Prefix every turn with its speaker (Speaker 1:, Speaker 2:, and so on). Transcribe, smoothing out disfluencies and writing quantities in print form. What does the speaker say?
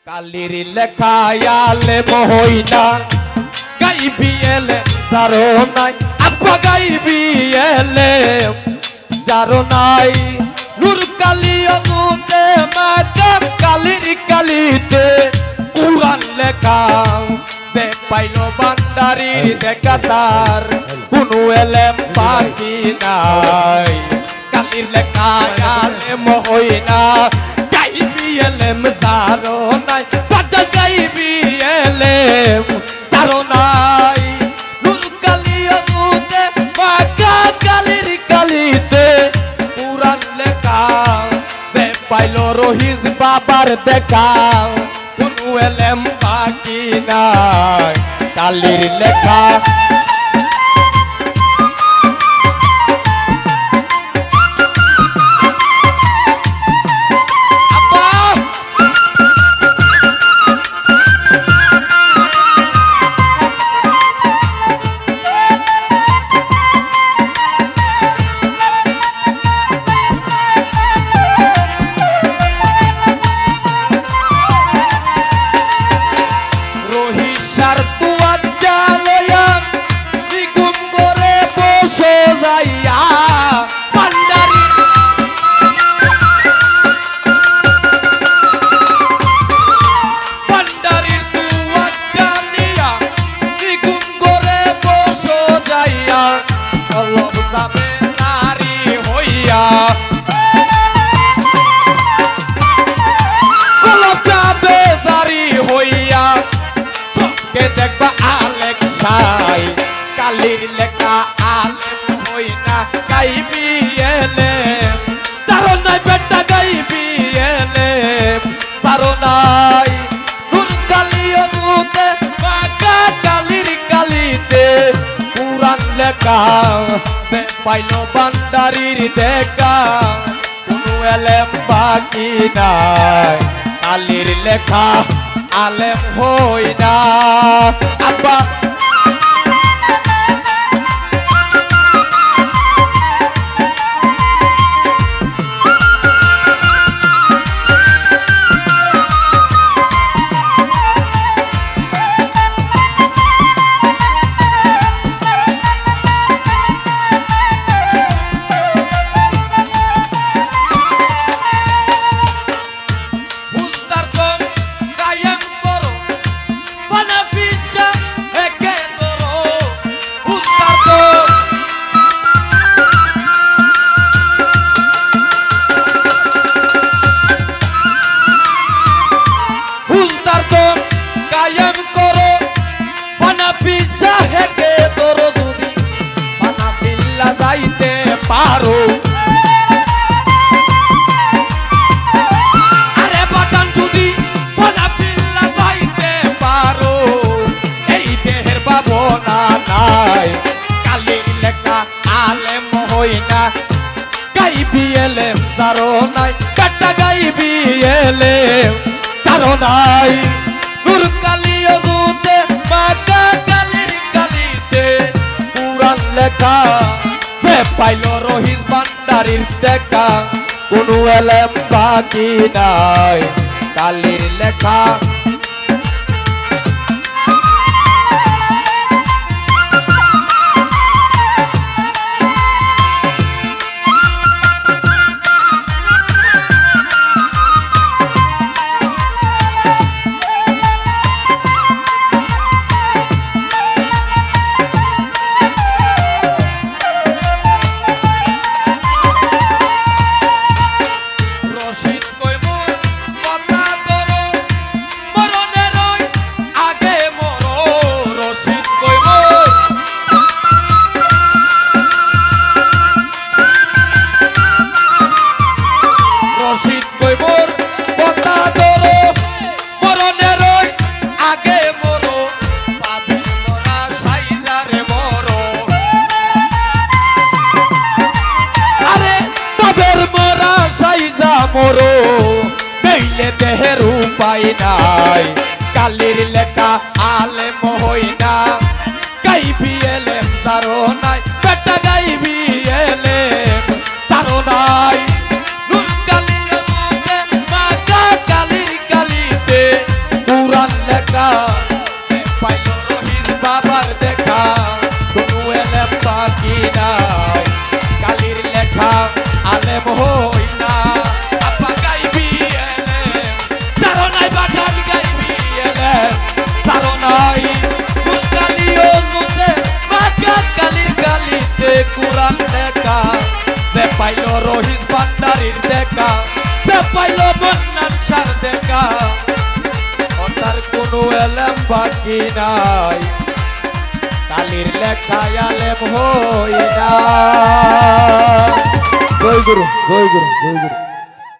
Speaker 1: কালির লেখায়ালে মহইনা গাইবি এলে যারো নাই আপা গাইবি এলে যারো নাই নূর কালি অনুতে মাতা কালির কালিতে কুরআন লেখা সে পাইলো বান্দারির দেখা তার কোনো এলেম বাকি নাই কালির লেখায়ালে মহইনা গাইবি এলেম যারো নাই পাতা গাইবি এলেম যারো নাই নূর কালি অনুতে মাতা কালির কালিতে কুরআন লেখা সে পাইলো রহিজ বাবার দেখা কোনো এলেম বাকি নাই কালির লেখা দেখবা আলেক সাই কালির লেখা আলেম হইনা গাইবি এলেম তারো নাই বেটা গাইবি এলেম তারো নাই নূর কালি অনুতে মাকা কালির কালিতে কুরআন লেখা সে পাইলো বান্দারির দেখা কোনো এলেম বাকি নাই কালির লেখা আলেম হইনা আব্বা যাইতে পারো আরে বাটান যদি বনা ফিল্লা যাইতে পারো এই দেহের ভাবনা নাই কালির লেখা আলেম হইনা গাইবি এলেম যারো নাই কাটা গাইবি এলেম যারো নাই নূর কালি অনুতে মাকা কালির কালিতে কুরআন লেখা পাইলো রহিজ বান্দারির দেখা কোনো এলেম বাকি নাই কালির লেখা মোরো নইলে দেহের উপায় নাই কালির লেখা আলেম হইনা গাইবি এলেম তারো নাই বেটা গাইবি এলেম তারো নাই নূর কালি অনুতে মাকা কালির কালিতে না সে পাইল রহিত বাবার দেখা কোনো এলেম বাকি নাই কালির লেখা আলেম হই না আপা গাইবি এলেম চারণাই বাটাল গাইবি এলেম চারণাই কালিও জুতে বাঁকা কালির কালিতে কুরআন দেখা সে পাইল রহিত ভান্ডারীর দেখা সে পাইল বন্যান সার দেখা তার কোনো এলেম বাকি নাই কালির লেখায় আলেম হই না। জয় গুরু জয় গুরু জয় গুরু।